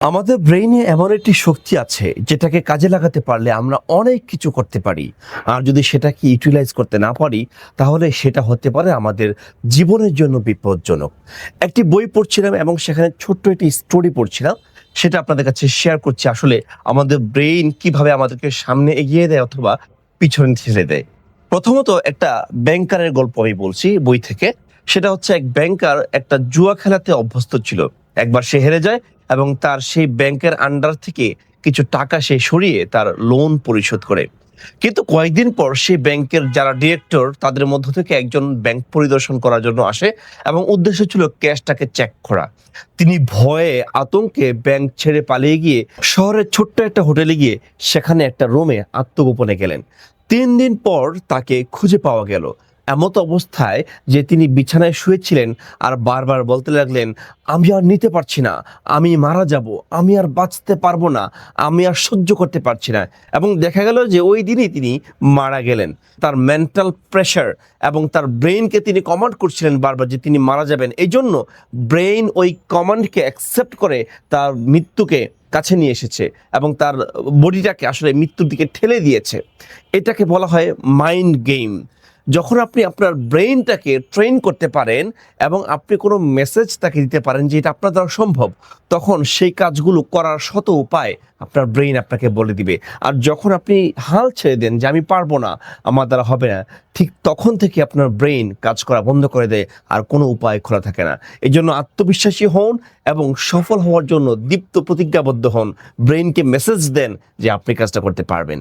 আমাদের ব্রেইনে এমন একটি শক্তি আছে যেটাকে কাজে লাগাতে পারলে আমরা অনেক কিছু করতে পারি। আর যদি সেটাকে ইউটিলাইজ করতে না পারি তাহলে সেটা হতে পারে আমাদের জীবনের জন্য বিপজ্জনক। একটি বই পড়ছিলাম এবং সেখানে ছোট্ট একটি স্টোরি পড়ছিলাম, সেটা আপনাদের কাছে শেয়ার করছি। আসলে আমাদের ব্রেইন কিভাবে আমাদেরকে সামনে এগিয়ে দেয় অথবা পিছনে ঠেলে দেয়। প্রথমত একটা ব্যাংকারের গল্প আমি বলছি বই থেকে। সেটা হচ্ছে এক ব্যাংকার একটা জুয়া খেলাতে অভ্যস্ত ছিল। একবার সে হেরে যায় এবং তার সেই ব্যাংকের আন্ডার থেকে কিছু টাকা সে সরিয়ে তার লোন পরিশোধ করে। কিন্তু কয়েকদিন পর সেই ব্যাংকের যারা ডিরেক্টর তাদের মধ্য থেকে একজন ব্যাংক পরিদর্শন করার জন্য আসে এবং উদ্দেশ্য ছিল ক্যাশটাকে চেক করা। তিনি ভয়ে আতঙ্কে ব্যাংক ছেড়ে পালিয়ে গিয়ে শহরের ছোট্ট একটা হোটেলে গিয়ে সেখানে একটা রুমে আত্মগোপনে গেলেন। ৩ দিন পর তাকে খুঁজে পাওয়া গেল এমত অবস্থায় যে তিনি বিছানায় শুয়েছিলেন আর বারবার বলতে লাগলেন, আমি আর নিতে পারছি না, আমি মারা যাব, আমি আর বাঁচতে পারবো না, আমি আর সহ্য করতে পারছি না। এবং দেখা গেল যে ওই দিনই তিনি মারা গেলেন। তার মেন্টাল প্রেশার এবং তার ব্রেইনকে তিনি কমান্ড করছিলেন বারবার যে তিনি মারা যাবেন, এই জন্য ব্রেইন ওই কমান্ডকে অ্যাকসেপ্ট করে তার মৃত্যুকে কাছে নিয়ে এসেছে এবং তার বডিটাকে আসলে মৃত্যুর দিকে ঠেলে দিয়েছে। এটাকে বলা হয় মাইন্ড গেম। যখন আপনি আপনার ব্রেইনটাকে ট্রেন করতে পারেন এবং আপনি কোনো মেসেজ তাকে দিতে পারেন যে এটা আপনার দ্বারা সম্ভব, তখন সেই কাজগুলো করার শত উপায় আপনার ব্রেইন আপনাকে বলে দিবে। আর যখন আপনি হাল ছেড়ে দেন যে আমি পারবো না, আমার দ্বারা হবে না, ঠিক তখন থেকে আপনার ব্রেইন কাজ করা বন্ধ করে দেয়, আর কোনো উপায় খোলা থাকে না। এই জন্য আত্মবিশ্বাসী হন এবং সফল হওয়ার জন্য দীপ্ত প্রতিজ্ঞাবদ্ধ হন। ব্রেইনকে মেসেজ দেন যে আপনি কাজটা করতে পারবেন।